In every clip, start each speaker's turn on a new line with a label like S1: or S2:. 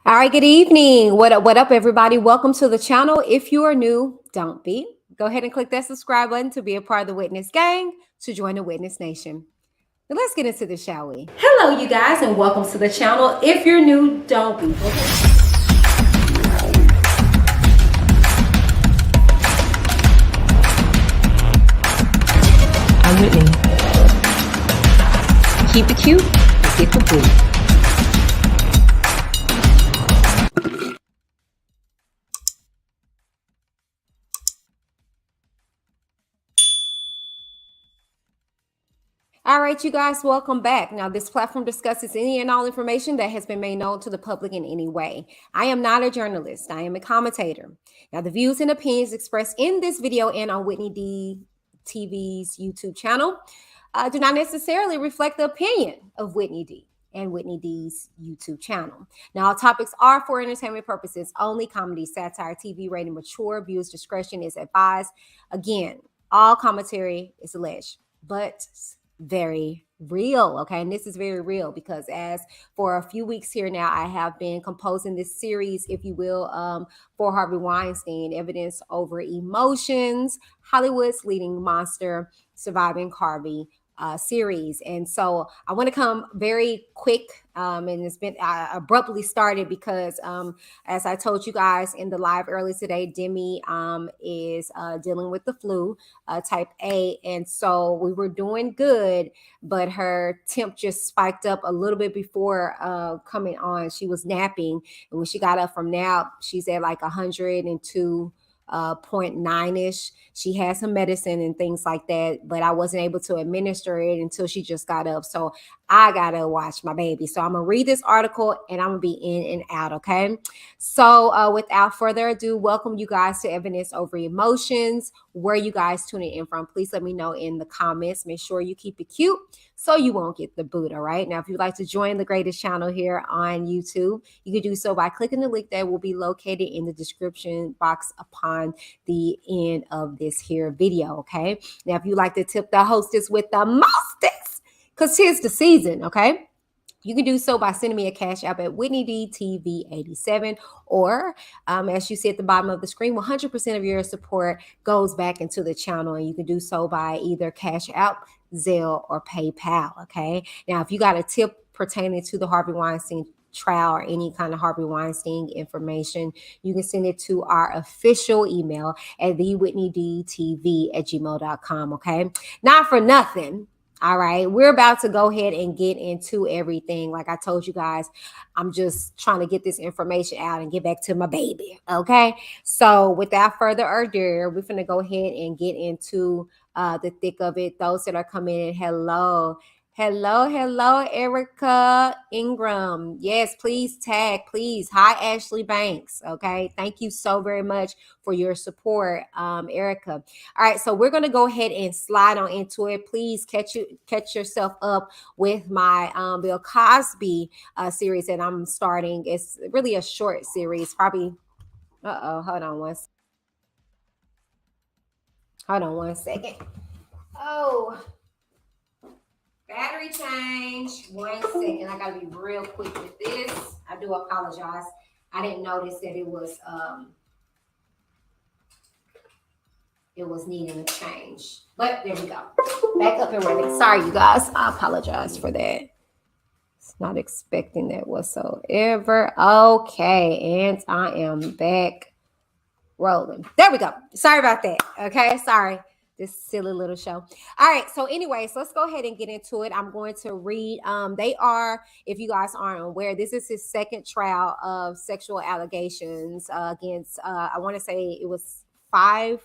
S1: All right, good evening. What up, everybody? Welcome to the channel. If you are new, don't be. Go ahead and click that subscribe button to be a part of the Witness gang, to join the Witness Nation. Now let's get into this, shall we? Hello, you guys, and welcome to the channel. If you're new, don't be.
S2: I'm Whitney. Keep it cute, get the boot.
S1: All right, you guys, welcome back. Now, this platform discusses any and all information that has been made known to the public in any way. I am not a journalist. I am a commentator. Now, the views and opinions expressed in this video and on Whitney DTV's YouTube channel do not necessarily reflect the opinion of Whitney D and Whitney D's YouTube channel. Now, all topics are for entertainment purposes only. Comedy, satire, TV rated mature. Viewers' discretion is advised. Again, all commentary is alleged, but very real. Okay. And this is very real because as for a few weeks here now, I have been composing this series, if you will, for Harvey Weinstein, Evidence Over Emotions, Hollywood's Leading Monster, Surviving Harvey series. And so I want to come very quick, and it's been abruptly started because as I told you guys in the live early today, Demi is dealing with the flu type A, and so we were doing good, but her temp just spiked up a little bit before coming on. She was napping, and when she got up from nap, she's at like 102 0.9-ish. She had some medicine and things like that, but I wasn't able to administer it until she just got up. So I gotta watch my baby. So I'm gonna read this article and I'm gonna be in and out. Okay. So without further ado, welcome you guys to Evidence Over Emotions. Where you guys tuning in from? Please let me know in the comments. Make sure you keep it cute so you won't get the boot. All right. Now, if you'd like to join the greatest channel here on YouTube, you can do so by clicking the link that will be located in the description box upon the end of this here video. Okay. Now, if you'd like to tip the hostess with the mostest, because here's the season. Okay. You can do so by sending me a Cashapp at WhitneyDTV87, or as you see at the bottom of the screen, 100% of your support goes back into the channel, and you can do so by either Cashapp, Zelle, or PayPal. Okay. Now, if you got a tip pertaining to the Harvey Weinstein trial or any kind of Harvey Weinstein information, you can send it to our official email at TheWhitneyDTV@gmail.com. Okay. Not for nothing. All right, we're about to go ahead and get into everything. Like I told you guys, I'm just trying to get this information out and get back to my baby. Okay, so without further ado, we're going to go ahead and get into the thick of it. Those that are coming in, hello. Hello, Erica Ingram. Yes, please tag, please. Hi, Ashley Banks. Okay, thank you so very much for your support, Erica. All right, so we're gonna go ahead and slide on into it. Please catch yourself up with my Bill Cosby series that I'm starting. It's really a short series, probably. Hold on one second. Oh. Battery change. 1 second. I gotta be real quick with this. I do apologize. I didn't notice that it was needing a change. But there we go. Back up and running. Sorry, you guys. I apologize for that. It's not expecting that whatsoever. Okay, and I am back rolling. There we go. Sorry about that. Okay, sorry. This silly little show. All right. So anyways, let's go ahead and get into it. I'm going to read. They are, if you guys aren't aware, this is his second trial of sexual allegations against, I want to say it was 5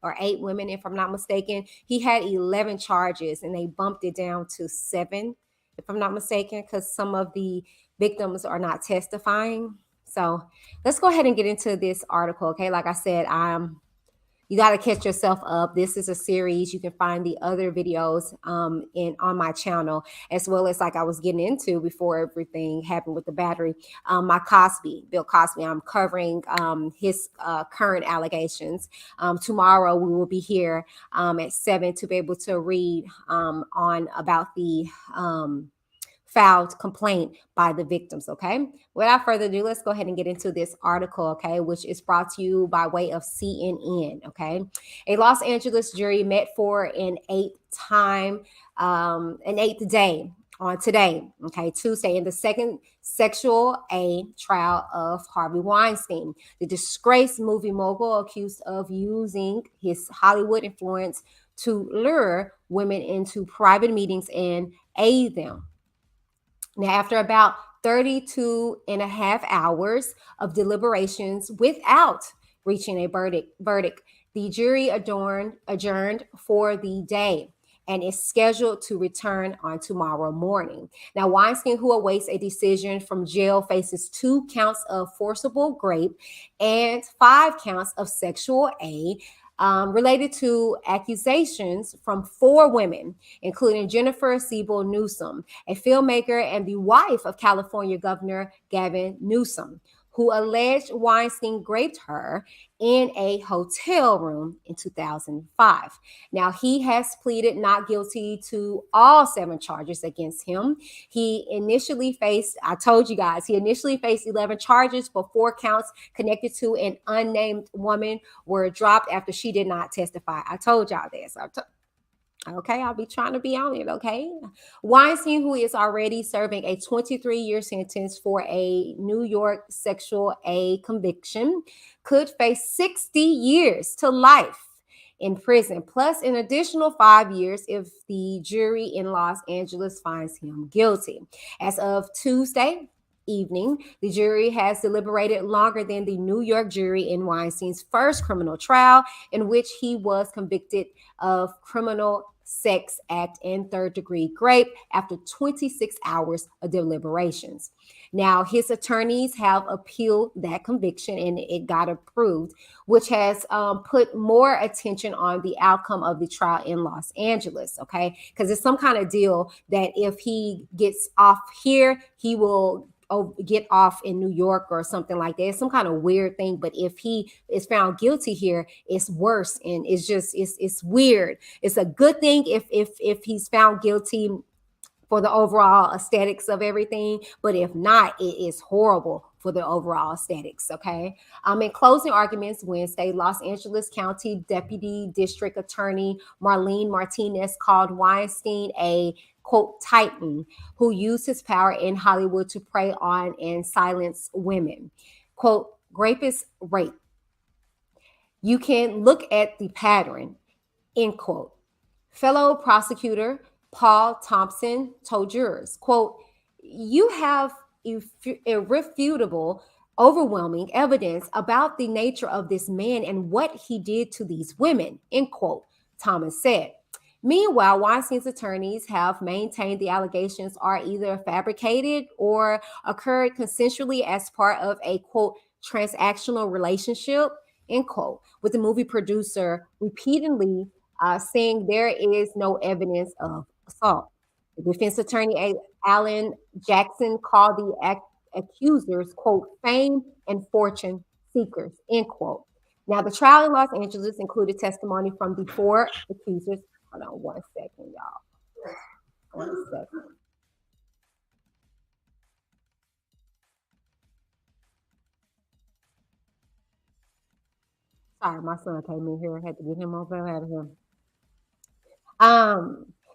S1: or 8 women, if I'm not mistaken. He had 11 charges and they bumped it down to 7, if I'm not mistaken, because some of the victims are not testifying. So let's go ahead and get into this article. Okay. Like I said, you got to catch yourself up. This is a series. You can find the other videos on my channel, as well as like I was getting into before everything happened with the battery. Bill Cosby, I'm covering his current allegations. Tomorrow we will be here at 7 to be able to read on about the filed complaint by the victims. Okay. Without further ado, let's go ahead and get into this article. Okay. Which is brought to you by way of CNN. Okay. A Los Angeles jury met for an eighth day on today, okay, Tuesday, in the second sexual A trial of Harvey Weinstein, the disgraced movie mogul accused of using his Hollywood influence to lure women into private meetings and aid them. Now, after about 32 and a half hours of deliberations without reaching a verdict, the jury adjourned for the day and is scheduled to return on tomorrow morning. Now, Weinstein, who awaits a decision from jail, faces 2 counts of forcible rape and 5 counts of sexual A, related to accusations from 4 women, including Jennifer Siebel Newsom, a filmmaker and the wife of California Governor Gavin Newsom, who alleged Weinstein raped her in a hotel room in 2005. Now, he has pleaded not guilty to all 7 charges against him. He initially faced 11 charges, but 4 counts connected to an unnamed woman were dropped after she did not testify. I told y'all this. Okay, I'll be trying to be on it, okay? Weinstein, who is already serving a 23-year sentence for a New York sexual A conviction, could face 60 years to life in prison, plus an additional 5 years if the jury in Los Angeles finds him guilty. As of Tuesday evening, the jury has deliberated longer than the New York jury in Weinstein's first criminal trial, in which he was convicted of criminal sex act and third-degree rape after 26 hours of deliberations. Now, his attorneys have appealed that conviction and it got approved, which has put more attention on the outcome of the trial in Los Angeles, okay? Because it's some kind of deal that if he gets off here, he will get off in New York or something like that. It's some kind of weird thing, but if he is found guilty here, it's worse, and it's weird. It's a good thing if he's found guilty for the overall aesthetics of everything, but if not, it is horrible for the overall aesthetics. Okay. In closing arguments Wednesday, Los Angeles County Deputy District Attorney Marlene Martinez called Weinstein a quote titan who used his power in Hollywood to prey on and silence women. Quote, rape is rape. You can look at the pattern, end quote. Fellow prosecutor Paul Thompson told jurors, quote, you have irrefutable, overwhelming evidence about the nature of this man and what he did to these women, end quote, Thomas said. Meanwhile, Weinstein's attorneys have maintained the allegations are either fabricated or occurred consensually as part of a, quote, transactional relationship, end quote, with the movie producer repeatedly saying there is no evidence of assault. The defense attorney, Alan Jackson, called the accusers, quote, fame and fortune seekers, end quote. Now, the trial in Los Angeles included testimony from the 4 accusers. Hold on 1 second, y'all. 1 second. Sorry, my son came in here. I had to get him over out of here.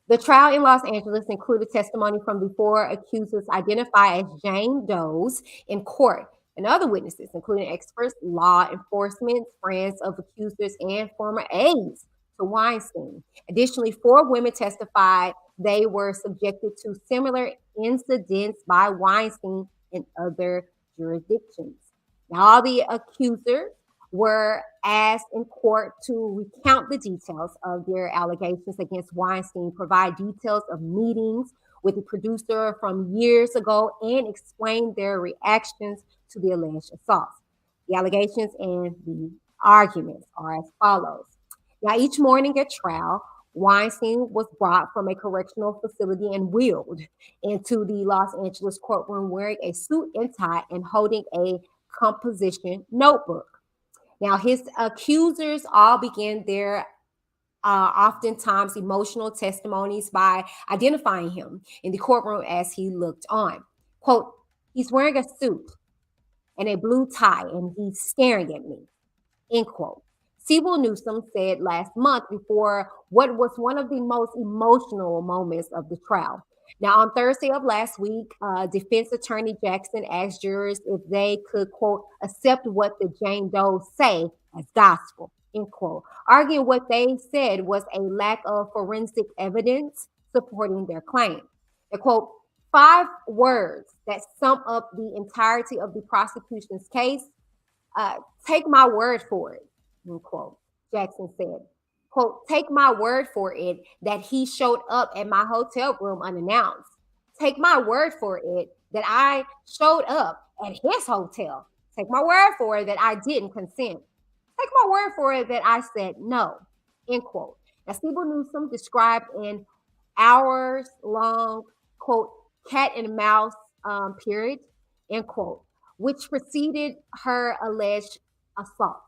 S1: The trial in Los Angeles included testimony from the 4 accusers identified as Jane Does in court and other witnesses, including experts, law enforcement, friends of accusers, and former aides to Weinstein. Additionally, 4 women testified they were subjected to similar incidents by Weinstein in other jurisdictions. Now, all the accusers were asked in court to recount the details of their allegations against Weinstein, provide details of meetings with the producer from years ago, and explain their reactions to the alleged assaults. The allegations and the arguments are as follows. Now, each morning at trial, Weinstein was brought from a correctional facility and wheeled into the Los Angeles courtroom wearing a suit and tie and holding a composition notebook. Now, his accusers all began their oftentimes emotional testimonies by identifying him in the courtroom as he looked on. Quote, he's wearing a suit and a blue tie and he's staring at me, end quote. Siebel Newsom said last month before what was one of the most emotional moments of the trial. Now, on Thursday of last week, defense attorney Jackson asked jurors if they could, quote, accept what the Jane Doe say as gospel, end quote, arguing what they said was a lack of forensic evidence supporting their claim. The quote, five words that sum up the entirety of the prosecution's case. Take my word for it, end quote. Jackson said, quote, take my word for it that he showed up at my hotel room unannounced. Take my word for it that I showed up at his hotel. Take my word for it that I didn't consent. Take my word for it that I said no, end quote. Now, Siebel Newsom described an hours long, quote, cat and mouse period, end quote, which preceded her alleged assault.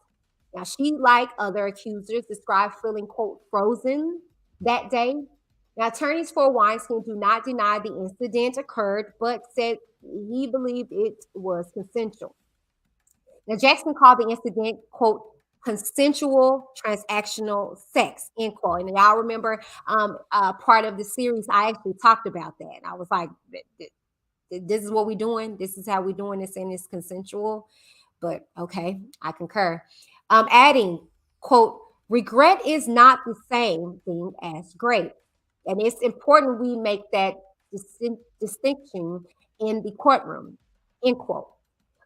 S1: Now, she, like other accusers, described feeling, quote, frozen that day. Now, attorneys for Weinstein do not deny the incident occurred, but said he believed it was consensual. Now, Jackson called the incident, quote, consensual transactional sex, end quote. And y'all remember part of the series, I actually talked about that. I was like, this is what we're doing. This is how we're doing this, and it's consensual. But okay, I concur. Adding, quote, regret is not the same thing as great. And it's important we make that distinction in the courtroom, end quote.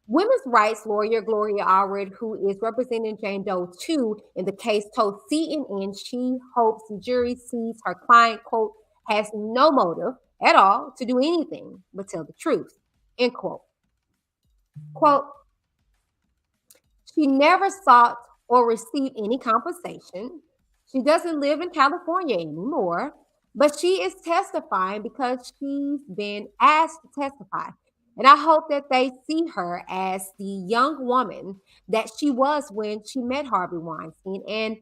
S1: Women's rights lawyer Gloria Allred, who is representing Jane Doe 2 in the case, told CNN she hopes the jury sees her client, quote, has no motive at all to do anything but tell the truth, end quote. Quote, she never sought or received any compensation. She doesn't live in California anymore, but she is testifying because she's been asked to testify. And I hope that they see her as the young woman that she was when she met Harvey Weinstein and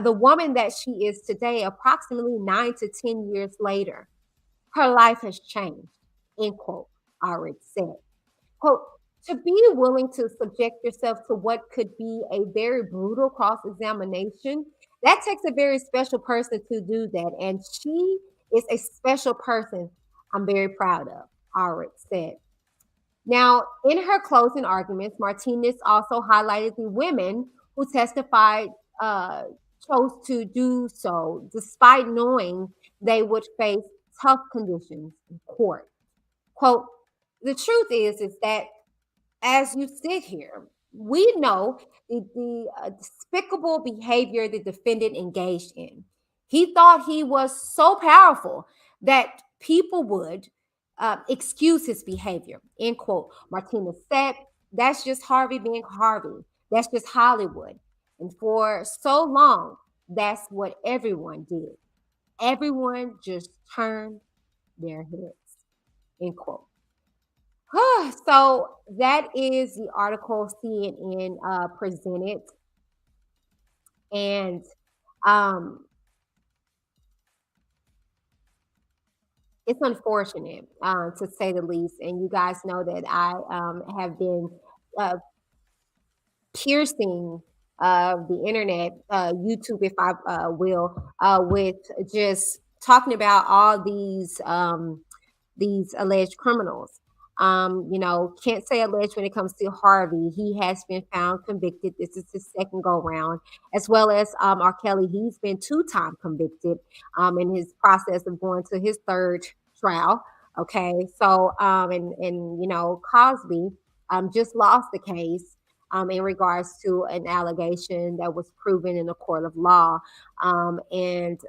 S1: the woman that she is today, approximately 9 to 10 years later. Her life has changed, end quote, Allred said. Quote, to be willing to subject yourself to what could be a very brutal cross-examination, that takes a very special person to do that. And she is a special person I'm very proud of, Allred said. Now, in her closing arguments, Martinez also highlighted the women who testified chose to do so despite knowing they would face tough conditions in court. Quote, the truth is that as you sit here, we know the despicable behavior the defendant engaged in. He thought he was so powerful that people would excuse his behavior, end quote. Martinez said, that's just Harvey being Harvey. That's just Hollywood. And for so long, that's what everyone did. Everyone just turned their heads, end quote. So that is the article CNN presented. And it's unfortunate, to say the least. And you guys know that I have been piercing the internet, YouTube, if I will, with just talking about all these alleged criminals. Can't say alleged when it comes to Harvey. He has been found convicted. This is his second go round, as well as R. Kelly. He's been 2-time convicted in his process of going to his third trial. Okay, so Cosby just lost the case in regards to an allegation that was proven in a court of law. And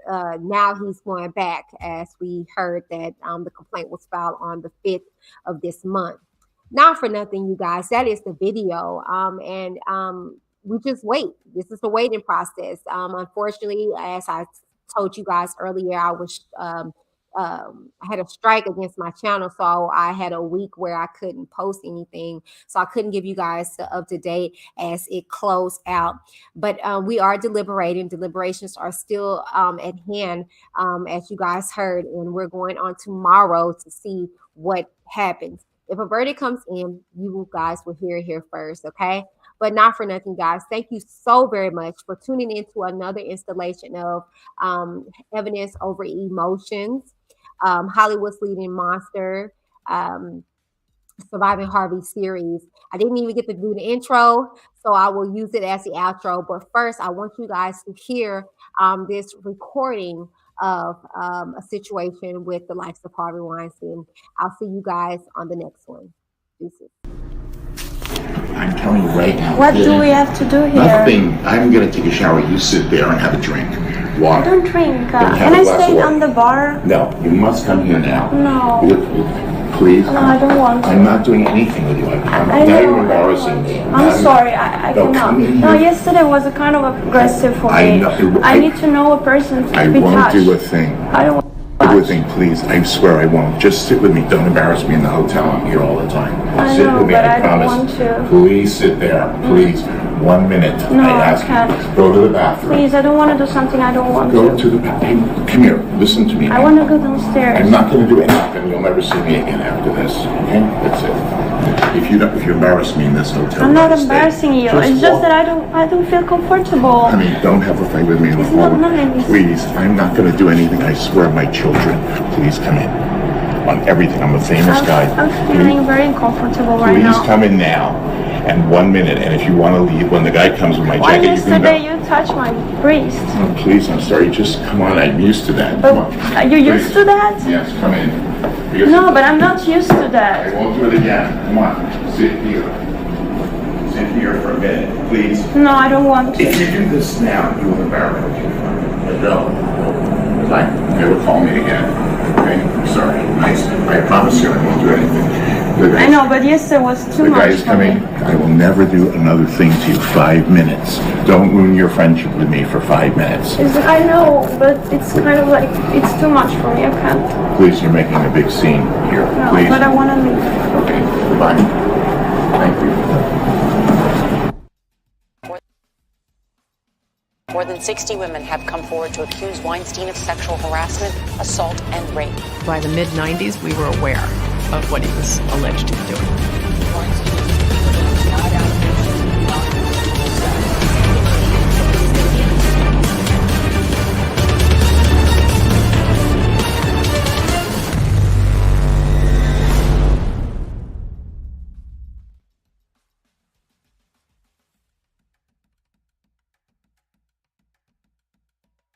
S1: now he's going back, as we heard that the complaint was filed on the 5th of this month. Not for nothing, you guys, that is the video. And we just wait. This is the waiting process. Unfortunately, as I told you guys earlier, I was I had a strike against my channel, so I had a week where I couldn't post anything, so I couldn't give you guys the up to date as it closed out. But we are deliberating. Deliberations are still at hand, as you guys heard, and we're going on tomorrow to see what happens. If a verdict comes in, you guys will hear it here first, okay? But not for nothing, guys. Thank you so very much for tuning in to another installation of Evidence Over Emotions, Hollywood's Leading Monster, Surviving Harvey series. I didn't even get to do the intro, so I will use it as the outro. But first, I want you guys to hear this recording of a situation with the likes of Harvey Weinstein. I'll see you guys on the next one. Deuces.
S3: I'm telling you right now.
S4: What do we have to do here?
S3: Nothing. I'm going to take a shower. You sit there and have a drink. Water.
S4: I don't drink.
S3: Have
S4: Can
S3: a
S4: I
S3: glass
S4: stay
S3: of water.
S4: on the bar?
S3: No, you must come here now.
S4: No.
S3: Please.
S4: No, I don't want to.
S3: I'm not doing anything with you.
S4: I
S3: now
S4: know,
S3: you're embarrassing me.
S4: I'm sorry. I
S3: No,
S4: cannot.
S3: come in
S4: No,
S3: here.
S4: yesterday was a kind of aggressive for
S3: I
S4: me.
S3: know.
S4: I need to know a person to
S3: I
S4: be
S3: won't
S4: touched.
S3: do a thing.
S4: I don't want
S3: Do a thing, please. I swear I won't. Just sit with me. Don't embarrass me in the hotel. I'm here all the time.
S4: I
S3: Sit
S4: know,
S3: with me.
S4: but
S3: I
S4: I don't
S3: promise.
S4: want to.
S3: Please sit there. Please. 1 minute.
S4: No,
S3: I ask
S4: I can't.
S3: you. Go to the bathroom.
S4: Please, I don't want to do something I don't want
S3: Go
S4: to.
S3: to the bathroom. Come here. Listen to me.
S4: I want to go downstairs.
S3: I'm not going to do anything. You'll never see me again after this. Okay? That's it. If you embarrass me in this hotel,
S4: I'm not
S3: I'll stay.
S4: embarrassing you. It's just
S3: walk.
S4: that I don't feel comfortable.
S3: I mean, don't have a fight with me in the
S4: It's not
S3: hallway.
S4: nice.
S3: Please, I'm not going to do anything. I swear, my children. Please come in. On everything. I'm a famous guy.
S4: I'm feeling very uncomfortable right
S3: Please
S4: now.
S3: come in now. And 1 minute. And if you want to leave, when the guy comes with my
S4: Why
S3: jacket, you can go.
S4: yesterday you touched my wrist?
S3: Oh, please, I'm sorry. Just come on. I'm used to that.
S4: But
S3: Come on.
S4: are you used
S3: Please.
S4: to that?
S3: Yes, come in. Because
S4: No, but I'm not used to
S3: I
S4: that.
S3: won't do it again. Come on. Sit here. Sit here for a minute, please.
S4: No, I don't want
S3: If
S4: to.
S3: you do this now, you will embarrass me. No. Like, never call me again. Okay? I'm sorry. I promise you I won't do anything.
S4: I know, but yesterday was too
S3: The
S4: much
S3: guy is
S4: for
S3: coming.
S4: me.
S3: I will never do another thing to you. 5 minutes. Don't ruin your friendship with me for 5 minutes.
S4: I know, but it's kind of like, it's too much for me. I can't.
S3: Please, you're making a big scene here.
S4: No,
S3: Please.
S4: but I want to leave.
S3: Okay, goodbye. Thank you.
S5: More than 60 women have come forward to accuse Weinstein of sexual harassment, assault, and rape.
S6: By the mid-90s, we were aware of what he was alleged to be doing.